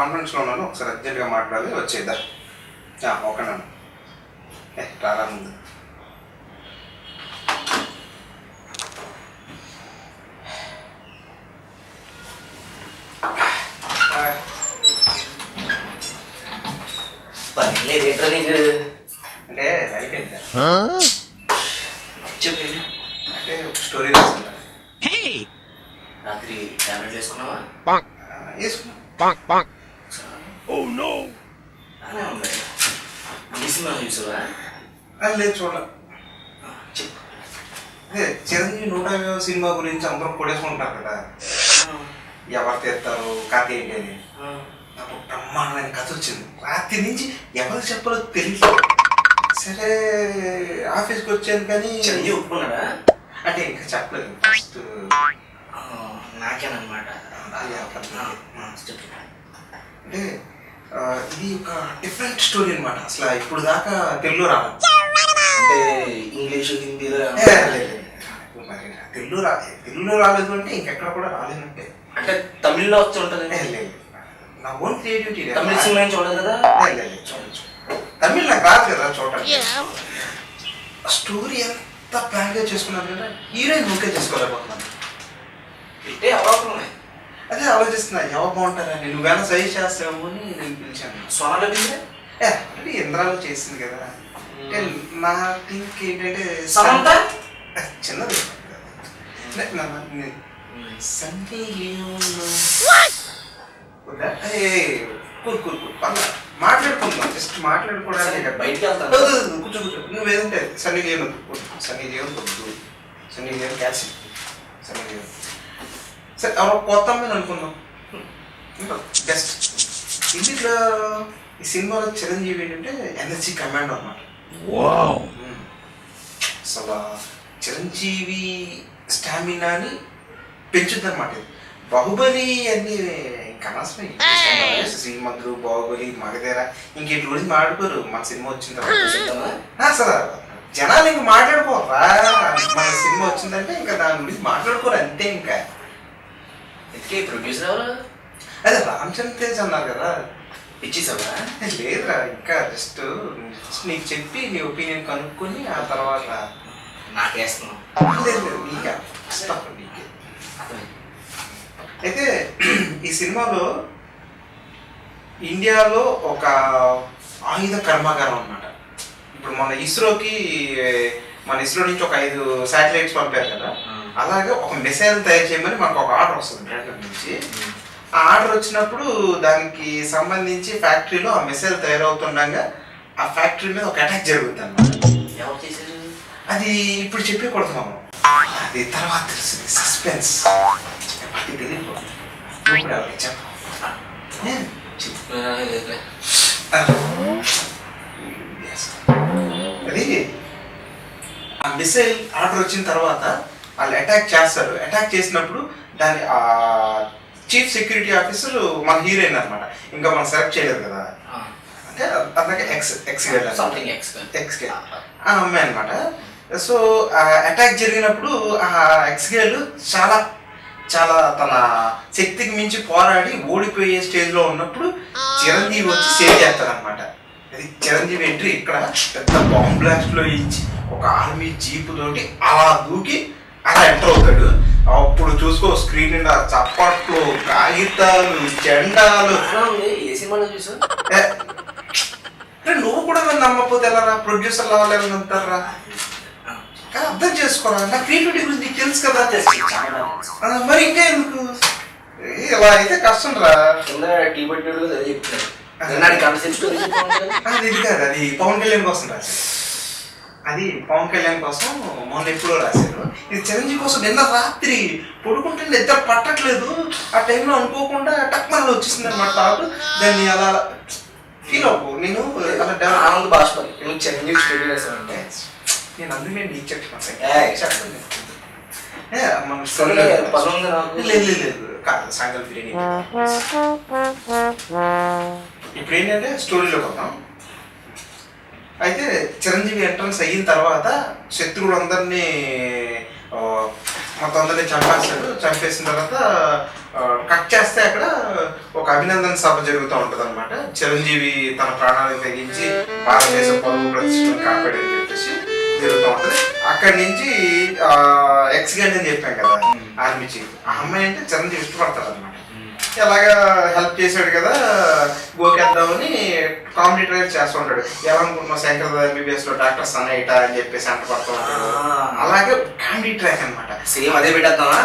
కాన్ఫరెన్స్లో ఉన్నాను, ఒకసారి అర్జెంట్గా మాట్లాడాలి, వచ్చేద్దా? ఓకే నాన్న. రారా ముందు. అంటే అయిపోయింది చెప్పి అంటే ఒక స్టోరీ రాస్తున్నా. రాత్రి టాబ్లెట్ వేసుకున్నావా? వేసుకున్నా. సినిమా చూసావా? లేదు చూడాలి. చెప్పు. అదే చిరంజీవి 150వ సినిమా గురించి అందరూ కొడేసుకుంటారు కదా, ఎవరు తీస్తారు కథ ఏంటి అని. నాకు బ్రహ్మాండమైన కథ వచ్చింది. రాత్రి నుంచి ఎవరు చెప్పాలో తెలియదు. సరే ఆఫీస్కి వచ్చాను కానీ చిరంజీవి ఒప్పుకున్నాడా? అంటే ఇంకా చెప్పలేదు. ఫస్ట్ నాకేనమాట. అంటే ఇది ఒక డిఫరెంట్ స్టోరీ అనమాట. అసలు ఇప్పుడు దాకా తెలుగులో రాలేదు. అంటే ఇంగ్లీషు హిందీలో తెలుగులో రాలేదు అంటే ఇంకెక్కడ కూడా రాలేదంటే. అంటే తమిళ్లో వచ్చి ఉంటుంది. లేదు, నా ఓన్ క్రియేటివిటీ. తమిళ సినిమా ఏం చూడదు కదా? చూడచ్చు. తమిళ్ నాకు రాదు కదా చూడటానికి. స్టోరీ ఎంత ప్లాన్గా చేసుకున్నాను కదా, హీరోయిన్ ఓకే చేసుకోలేకపోతున్నాను. ఇట్టే అవకాశం. అదే ఆలోచిస్తున్నా ఎవరు బాగుంటారని. నువ్వేనా సజెస్ట్ చేస్తావు అని నేను పిలిచాను. సోనాలో బిందే అంటే ఇంద్రాలు చేసింది కదా. అంటే నా థింక్ ఏంటంటే సమంత చిన్నది మాట్లాడుకుందాం, జస్ట్ మాట్లాడుకోవడానికి. బయటికి వెళ్తాను. కూర్చో కూర్చో. నువ్వేదంటే సన్నీ లియోన్ సన్నీ లియోన్ వద్దు, Sunny Leone cancel, Sunny Leone. సరే ఎవరో కొత్త అమ్మాయిని అనుకుందాం. బెస్ట్ ఇంట్లో ఈ సినిమాలో చిరంజీవి ఏంటంటే ఎనర్జీ కమాండ్ అన్నమాట. అసలు చిరంజీవి స్టామినాని పెంచుద్ది అనమాట. ఇది బాహుబలి అన్ని ఇంకా అనవసరం. శ్రీమంతుడు, బాహుబలి, మగధీర ఇంకేంటి గురించి మాట్లాడుకోరు మన సినిమా వచ్చిన తర్వాత. అసలు జనాలు ఇంక మాట్లాడుకోరా, మన సినిమా వచ్చిందంటే ఇంకా దాని గురించి మాట్లాడుకోరు అంతే. ఇంకా ప్రొడ్యూసర్ ఎవరు? అదే రామచంద్ర తేజ్ అన్నారు కదా. ఇచ్చేసావా? లేదురా, ఇంకా జస్ట్ నీకు చెప్పి నీ ఒపీనియన్ కనుక్కొని ఆ తర్వాత నాకేస్తున్నావు. లేదు నీకే నీకే. అయితే ఈ సినిమాలో ఇండియాలో ఒక ఆయుధ కర్మాగారం అన్నమాట. ఇప్పుడు మన ఇస్రో నుంచి ఒక 5 శాటిలైట్స్ పంపారు కదా, అలాగే ఒక మిసైల్ తయారు చేయమని మనకు ఒక ఆర్డర్ వస్తుంది బ్రిటన్ నుంచి. ఆ ఆర్డర్ వచ్చినప్పుడు దానికి సంబంధించి ఫ్యాక్టరీలో ఆ మిసైల్ తయారవుతుండగా ఆ ఫ్యాక్టరీ మీద ఒక అటాక్ జరుగుతుంది అన్నమాట. ఎవరు చేశారు అది ఇప్పుడు చెప్పకూడదు మనం, అది తర్వాత తెలుస్తుంది. సస్పెన్స్ తెలియకూడదు. అది ఆ మిసైల్ ఆర్డర్ వచ్చిన తర్వాత వాళ్ళు అటాక్ చేస్తారు. అటాక్ చేసినప్పుడు దాని చీఫ్ సెక్యూరిటీ ఆఫీసర్ మన హీరోయిన్ అనమాట. ఇంకా మనం సెలెక్ట్ చేయలేదు కదా, అంటే అందుకే ఎక్స్ ఆ అమ్మాయి అనమాట. సో అటాక్ జరిగినప్పుడు ఆ ఎక్స్ గర్ల్ చాలా చాలా తన శక్తికి మించి పోరాడి ఓడిపోయే స్టేజ్లో ఉన్నప్పుడు చిరంజీవి వచ్చి సేవ్ చేస్తాడనమాట. అది చిరంజీవి ఎంట్రీ. ఇక్కడ పెద్ద బాంబ్ బ్లాస్ట్లో ఇచ్చి ఒక ఆర్మీ జీపు తోటి అలా దూకి అలా ఎంటర్ అవుతాడు. అప్పుడు చూసుకో స్క్రీన్ నిండా చప్పట్లు, కాగితాలు, జెండాలు. ఏ సినిమాలో చూసావు? నువ్వు కూడా నమ్మకపోతే ఎలా? ప్రొడ్యూసర్ అవ్వాలని అంటారా? అర్థం చేసుకోరా, నా క్రియేటివిటీ గురించి నీకు తెలుసు కదా. మరి ఇంకా ఎందుకు ఇలా అయితే కష్టం రా. టీ పట్టాడు అది ఇది కాదు, అది పవన్ కళ్యాణ్ కోసం రాశారు. అది పవన్ కళ్యాణ్ కోసం మొన్న ఎప్పుడో రాశారు. ఇది చిరంజీవి కోసం నిన్న రాత్రి పడుకుంటే నిద్ర పట్టట్లేదు. ఆ టైంలో అనుకోకుండా టక్మన్ వచ్చేసింది అనమాట థాట్. దాన్ని అలా ఫీల్ అవ్వు. నేను ఆనంద్ బాష్పల్లి నువ్వు చిరంజీవి స్టోరీ రాశానంటే నేను అందుకే నేను నీకు చెప్తాను. లేదు కాదు, సాయంకాలం బిర్యానీ. ఇప్పుడు ఏంటంటే స్టోరీలోకి వద్దాం. అయితే చిరంజీవి ఎంట్రన్స్ అయిన తర్వాత శత్రువులందరినీ మొత్తం అందరినీ చంపేస్తాడు. చంపేసిన తర్వాత కట్ చేస్తే అక్కడ ఒక అభినందన సభ జరుగుతూ ఉంటుంది అనమాట. చిరంజీవి తన ప్రాణాలను తెగించి భారతదేశ పరువు ప్రతిష్టను కాపాడని చెప్పేసి జరుగుతూ ఉంటుంది. అక్కడి నుంచి ఎక్స్ గండి అని చెప్పాం కదా ఆర్మీ చీఫ్, ఆ అమ్మాయి అంటే చిరంజీవి ఇష్టపడతాడు అనమాట. ఎలాగా హెల్ప్ చేశాడు కదా గోకేద్దామని కామెడీ ట్రైల్ చేస్తూ ఉంటాడు. ఏమనుకుంటున్నావు శంకర్ ఎంబీబీఎస్ లో డాక్టర్ సన్నైట అని చెప్పేసి అంట పడుతూ ఉంటాడు. అలాగే కామెడీ ట్రాక్ అనమాట. సేమ్ అదే పెట్టేద్దామా?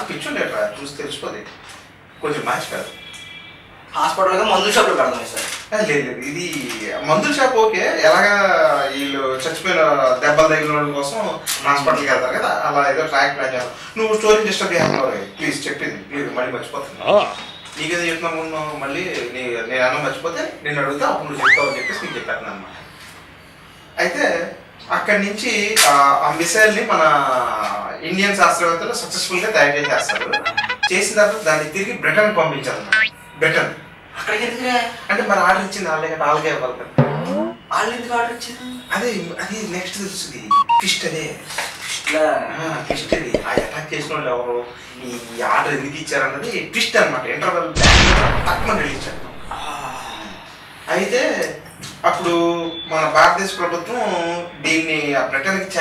పిచ్చుండే చూసి తెలిసిపోదు, కొంచెం మ్యాచ్ కాదు. హాస్పిటల్గా మందుల షాప్లో పెడదాం సార్. లేదు లేదు, ఇది మందుల షాప్ ఓకే. ఎలాగా వీళ్ళు చచ్చిపోయిన దెబ్బలు తగిలిన వాళ్ళ కోసం హాస్పిటల్కి వెళ్తారు కదా, అలా ఏదో ట్రాక్ ప్లాన్ చేయాలి. నువ్వు స్టోరీ డిస్టర్బ్ చేస్తున్నావు ప్లీజ్, చెప్పింది ప్లీజ్, మళ్ళీ మర్చిపోతాను. నీకేదో చెప్తున్నావు మళ్ళీ నేను అన్న మర్చిపోతే నేను అడుగుతా, అప్పుడు నువ్వు చెప్తావు అని చెప్పేసి నీకు చెప్పాను అనమాట. అయితే అక్కడి నుంచి ఆ మిసైల్ని మన ఇండియన్ శాస్త్రవేత్తలు సక్సెస్ఫుల్గా తయారు చేసేస్తారు. చేసిన తర్వాత దాన్ని తిరిగి బ్రిటన్ పంపించాలన్నమాట. బ్రిటన్ అక్కడికి ఎందుకురా అంటే మరి ఆర్డర్ ఇచ్చింది వాళ్ళకే ఇవ్వాలి కదా. వాళ్ళు ఎందుకు ఆర్డర్ ఇచ్చారు? అదే అది నెక్స్ట్ తెలుస్తుంది. ఫిస్ట్ అదే ఫిస్ట్ అది. ఆ అటాక్ చేసిన వాళ్ళు ఎవరు, ఈ ఆర్డర్ ఎందుకు ఇచ్చారన్నది ట్విస్ట్ అనమాట. ఇంటర్వెల్ తక్కువ ఇచ్చారు. అయితే అప్పుడు మన భారతదేశ ప్రభుత్వం దీన్ని బ్రిటన్కి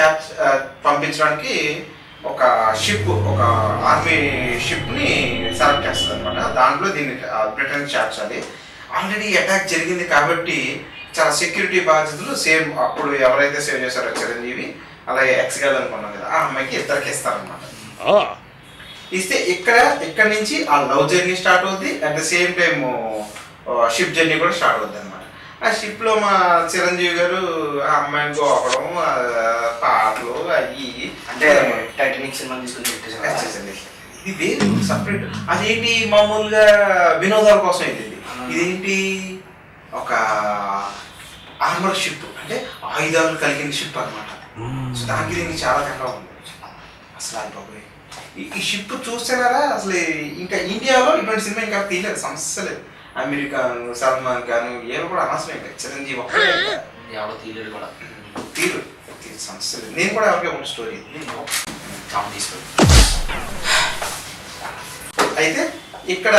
పంపించడానికి ఒక షిప్, ఒక ఆర్మీ షిప్ని సెలెక్ట్ చేస్తుంది అనమాట. దాంట్లో దీన్ని బ్రిటన్కి చేర్చాలి. ఆల్రెడీ అటాక్ జరిగింది కాబట్టి చాలా సెక్యూరిటీ బాధ్యతలు సేమ్ అప్పుడు ఎవరైతే సేవ్ చేశారో చిరంజీవి, అలాగే ఎక్స్ గర్ల్ అనుకున్నాం కదా, ఆ అమ్మాయికి ఇద్దరికి ఇస్తారనమాట. ఇస్తే ఇక్కడ నుంచి ఆ లవ్ జర్నీ స్టార్ట్ అవుద్ది. At the same time ship journey కూడా స్టార్ట్ అవుద్ది అనమాట. ఆ షిప్లో మా చిరంజీవి గారు ఆ అమ్మాయిని గోపడం, పాటలు అవి అంటే టైటానిక్ సినిమా తీసుకుని పెట్టేసారు. ఇది వేరు సపరేట్. అదేంటి మామూలుగా వినోదాల కోసం అయింది. ఇదేంటి ఒక ఆర్మర్ షిప్, అంటే ఆయుధాలు కలిగిన షిప్ అనమాట. సో దానికి దీనికి చాలా తేడా ఉంది అసలు. అది బాబోయ్, ఈ షిప్ చూస్తున్నారా అసలు ఇంకా ఇండియాలో ఇటువంటి సినిమా ఇంకా తీయలేదు, సమస్య లేదు. అమెరికా సల్మాన్ ఖాన్ ఏమో కూడా అనవసరం, ఇంకా చిరంజీవి ఒక్కడే ఎవడో తీయలేడు కూడా, తీరు సమస్య లేదు. నేను కూడా ఎవరికే ఉన్న స్టోరీ తీసుకొని. అయితే ఇక్కడ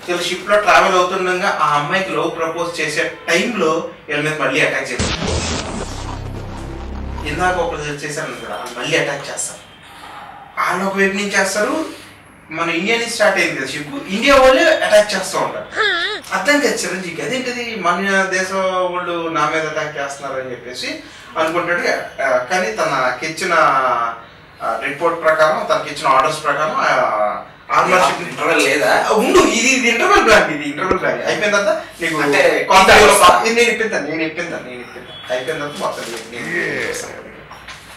వీళ్ళ షిప్ లో ట్రావెల్ అవుతుండగా ఆ అమ్మాయికి లవ్ ప్రపోజ్ చేసే టైంలో వీళ్ళ మీద మళ్ళీ అటాక్ చేస్తారు. ఇందాక ఒకరు చేశారు కదా, మళ్ళీ అటాక్ చేస్తారు. వాళ్ళు ఒక వైపు నుంచి చేస్తారు, మన ఇండియా నుంచి స్టార్ట్ అయింది కదా షిప్, ఇండియా వాళ్ళే అటాక్ చేస్తూ ఉంటారు. అర్థం కాదు చిరంజీవికి, అదేంటిది మన దేశం వాళ్ళు నా మీద అటాక్ చేస్తున్నారు అని చెప్పేసి అనుకుంటాడు. కానీ తనకిచ్చిన రిపోర్ట్ ప్రకారం, తనకిచ్చిన ఆర్డర్స్ ప్రకారం ఆర్మర్ షిప్ ఇంటర్వెల్ లేదా ఉండు, ఇది ఇంటర్వెల్ బ్లాక్, ఇది ఇంటర్వెల్ బ్లాక్ అయిపోయిన తర్వాత నీకు అంటే నేను ఇప్పిందాను అయిపోయిన తర్వాత మొత్తం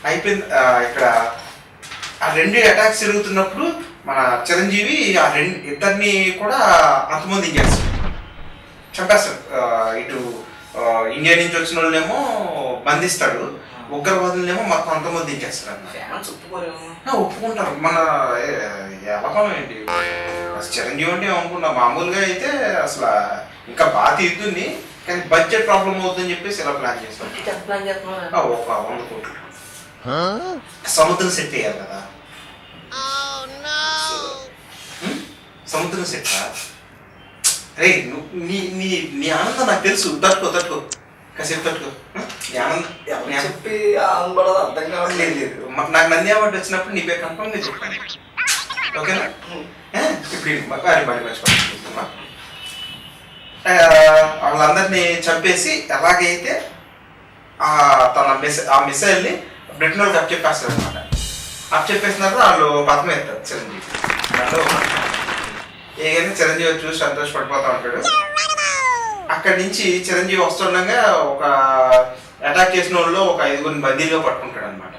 అయిపోయింది. ఇక్కడ ఆ రెండు అటాక్స్ జరుగుతున్నప్పుడు మన చిరంజీవి ఆ ఇద్దరిని కూడా అంతమంది చంపేస్తాడు. ఇటు ఇండియా నుంచి వచ్చిన వాళ్ళేమో బంధిస్తాడు, ఉగ్రవాదులనేమో మొత్తం అంతమంది దించేస్తాడు. ఒప్పుకుంటారు. మన ఎలకం ఏంటి చిరంజీవి అంటే ఏమనుకున్నా, మామూలుగా అయితే అసలు ఇంకా బాగా తీరుతుంది, కానీ బడ్జెట్ ప్రాబ్లం అవుతుందని చెప్పేసి ఇలా ప్లాన్ చేస్తాం. ఒక 100 కోట్లు సముద్రం సెట్ అయ్యారు కదా, సముద్రం సెట్. రే నీ ఆనందం నాకు తెలుసు, తట్టుకో కాసేపు తట్టుకో. నీ ఆనందం చెప్పి ఆనందపడదు, అర్థం కావట్లేదు. లేదు నాకు నంది అవార్డు వచ్చినప్పుడు నీ పేరు కన్ఫర్మ్ గా చెప్పాను, ఓకేనా? ఇప్పుడు మర్చిపోతున్నా. వాళ్ళందరినీ చంపేసి ఎలాగైతే ఆ మిసైల్ని బ్రిటన్ వాళ్ళకి అప్పచెప్పేస్తారు అనమాట. అప్పచెప్పేసిన తర్వాత వాళ్ళు పథకం ఎత్తారు చిరంజీవి. ఏదైనా చిరంజీవి చూసి సంతోషపడిపోతా ఉంటాడు. అక్కడి నుంచి చిరంజీవి వస్తుండగా ఒక అటాక్ చేసిన వాళ్ళు ఒక 5 బందీలుగా పట్టుకుంటాడు అనమాట.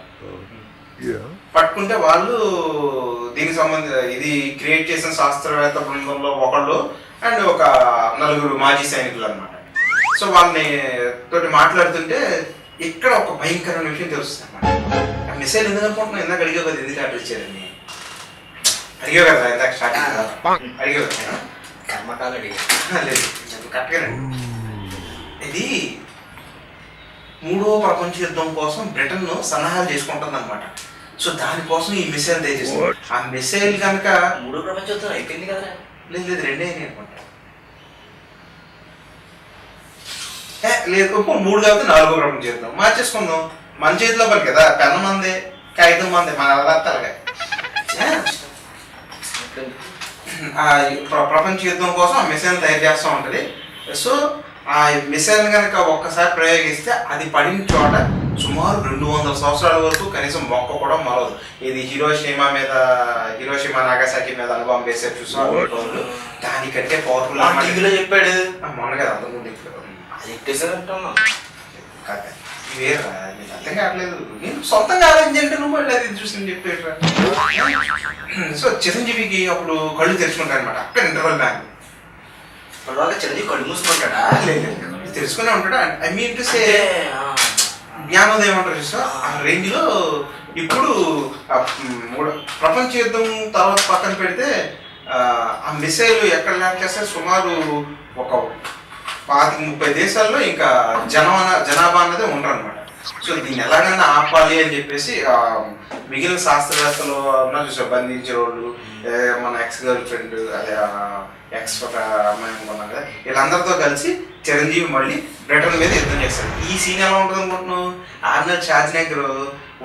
పట్టుకుంటే వాళ్ళు దీనికి ఇది క్రియేట్ చేసిన శాస్త్రవేత్త బృందంలో ఒకళ్ళు అండ్ ఒక 4 మాజీ సైనికులు అనమాట. సో వాళ్ళని తోటి మాట్లాడుతుంటే ఇక్కడ ఒక భయంకరమైన విషయం తెలుస్తుంది అన్నమాట. ఆ మిసైల్ ఎందుకు అనుకుంటున్నావు? ఇందాక అడిగావు కదా ఎందుకు ఆర్డర్ ఇచ్చారని, అడిగావు కదా ఇందాక స్టార్టింగ్ అడిగావు కదా, కర్మకాలు అడిగా లేదు కరెక్ట్గానండి. ఇది 3వ ప్రపంచ యుద్ధం కోసం బ్రిటన్ సన్నాహాలు చేసుకుంటుంది అనమాట. సో దానికోసం ఈ మిసైల్ తెచ్చేసింది. ఆ మిసైల్ కనుక మూడో ప్రపంచ యుద్ధం అయిపోయింది కదరా. లేదు రెండే అనుకుంటా. లేదు 3 కాబట్టి 4వ ప్రపంచ యుద్ధం మార్చేసుకుందాం. మన చేతిలో పని కదా, పెన్ను మంది కాగితం మంది, మన తలగా. ప్రపంచ యుద్ధం కోసం ఆ మిసైల్ తయారు చేస్తూ ఉంటుంది. సో ఆ మిసైల్ కనుక ఒక్కసారి ప్రయోగిస్తే అది పడిన చోట సుమారు 200 సంవత్సరాల వరకు కనీసం మొక్క కూడా మొలదు. ఇది హిరోషిమా నాగాసాకి మీద అనుభవం వేసారు చూసారు, దానికంటే పవర్ఫుల్ టీవీలో చెప్పాడు మొన్న కదా అంతకుముందు. అది ఎక్కేసారంటున్నా వేరా నీకు అర్థం కావట్లేదు. నేను సొంతంగా ఆలోచించంటే నువ్వు మళ్ళీ అది చూసి చెప్పేట్రా. సో చిరంజీవికి అప్పుడు కళ్ళు తెరుచుకుంటారు అనమాట అక్కడ ఇంటర్వల్ బ్యాంక్. చిరంజీవి కళ్ళు మూసుకుంటాడా? లేదు తెలుసుకునే ఉంటాడు. ఐ మీన్ టు సే జ్ఞానోదయం అంటారు చూసా ఆ రేంజ్ లో. ఇప్పుడు ప్రపంచ యుద్ధం తర్వాత పక్కన పెడితే ఆ మిసైల్ ఎక్కడ ల్యాండ్ చేస్తే సుమారు ఒక 25-30 దేశాల్లో ఇంకా జనాభా అన్నదే ఉండరు అనమాట. సో దీన్ని ఎలాగైనా ఆపాలి అని చెప్పేసి మిగిలిన శాస్త్రవేత్తలు ఉన్నారు చూసారు, బంధించే వాళ్ళు, మన ఎక్స్ గర్ల్ ఫ్రెండ్ అదే ఎక్స్ అమ్మాయి అనుకున్నాం కదా, వీళ్ళందరితో కలిసి చిరంజీవి మళ్ళీ బ్రిటన్ మీద యుద్ధం చేస్తారు. ఈ సీన్ ఎలా ఉంటుంది అనుకుంటున్నావు? ఆర్నల్డ్ ష్వార్జ్నెగ్గర్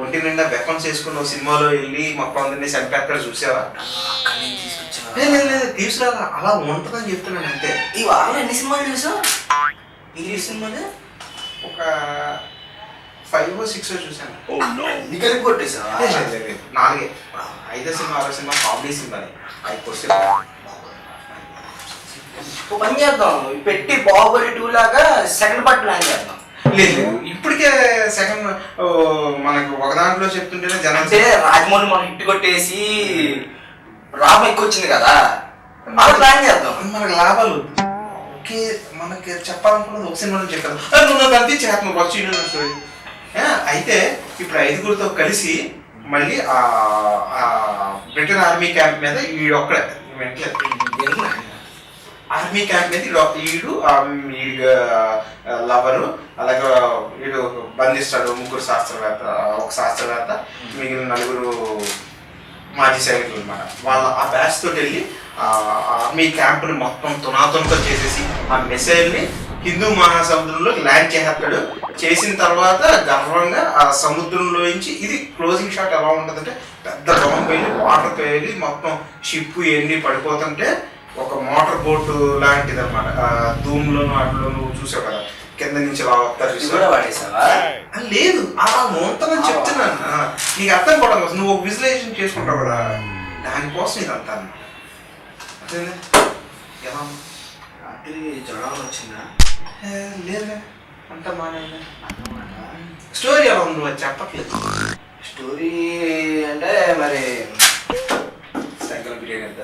ఒంటి నిండా వెపన్స్ వేసుకుని ఒక సినిమాలో వెళ్ళి మొత్తం అందరినీ చంపేక్కడ చూసావా? లేదు తీసుకురా, అలా ఉంటుందని చెప్తున్నాను అంతే. ఈ వారంలో ఎన్ని సినిమాలు చూసావు? ఇంగ్లీష్ సినిమాలు ఒక 5-6 చూసాను. నీకు కొట్టేసావా? 4 5 సినిమా 6 సినిమా కామెడీ సినిమాని అయిపోతే. ఓ పని చేద్దాం, పెట్టి బాహుబలి 2 లాగా సెకండ్ పార్ట్ ప్లాన్ చేద్దాం. లేదు ఇప్పటికే సెకండ్ మనకు ఒక దాంట్లో చెప్తుంటేనే జనం అంటే రాజమౌళి మనం హిట్ కొట్టేసి లాభం ఎక్కువ వచ్చింది కదా, అలా ప్లాన్ చేద్దాం. మనకు లాభాలు ఓకే. మనకి చెప్పాలనుకున్నది ఒక సినిమాలో చెప్పాను, నువ్వు కలిపి చేస్తున్నావు ఫస్ట్. అయితే ఇప్పుడు 5గురితో కలిసి మళ్ళీ బ్రిటన్ ఆర్మీ క్యాంప్ మీద వీడు ఒక్కడే ఆర్మీ క్యాంప్ మీద వీడు లవరు, అలాగే వీడు బంధిస్తాడు 3 శాస్త్రవేత్త, ఒక శాస్త్రవేత్త, మిగిలిన 4 మాజీ సైనికులు అనమాట. వాళ్ళ ఆ బ్యాచ్ తోటి వెళ్ళి ఆర్మీ క్యాంప్ని మొత్తం తునాతునతో చేసేసి ఆ మిసైల్ని హిందూ మహాసముద్రంలో ల్యాండ్ చేస్తాడు. చేసిన తర్వాత గర్వంగా ఆ సముద్రంలోంచి, ఇది క్లోజింగ్ షాట్ ఎలా ఉంటుందంటే పెద్ద డ్రమ్ వెళ్ళి వాటర్ వెళ్ళి మొత్తం షిప్ ఎన్ని పడిపోతుంటే ఒక మోటార్ బోటు లాంటిది అనమాట. ధూమ్లోను వాటిలోను చూసావు కదా, కింద నుంచి అలా వస్తారు. లేదు అలా ఉంటుందని చెప్తున్నాను, నీకు అర్థం కూడా కోసం నువ్వు విజువలైజేషన్ చేసుకుంటావు కదా, దానికోసం ఇదంతా అనమాట. ఎలా రాత్రి జ్వరం వచ్చిందా? లేదా అంత మానే స్టోరీ ఎలా ఉంది నువ్వు చెప్పట్లేదు. స్టోరీ అంటే మరి సాయంకాలం బిర్యానీ ఎంత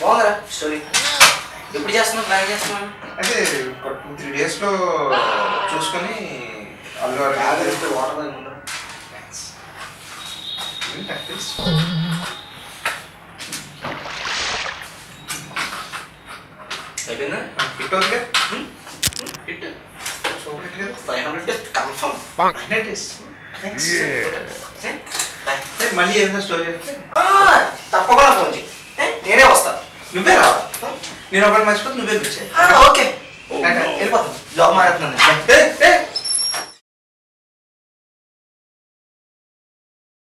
బాగుందిరా స్టోరీ. ఎప్పుడు చేస్తున్నావు, ప్లాన్ చేస్తున్నాను? అదే ఒక 2-3 డేస్లో చూసుకొని అల్లు వాటర్ ముందు అయిపోయిందా? హిట్ అవుతుంది హిట్ సూపర్ హిట్ 500 కన్ఫర్మ్. మళ్ళీ ఏదైనా స్టోరీ చెప్తే తప్పకుండా ఫోన్ చేయి, నేనే వస్తాను. నువ్వే రావాలి. నేను ఒకటి మర్చిపోతే నువ్వే వచ్చాయి. ఓకే వెళ్ళిపోతాను, జాబ్ మాట్లాడుతున్నాను.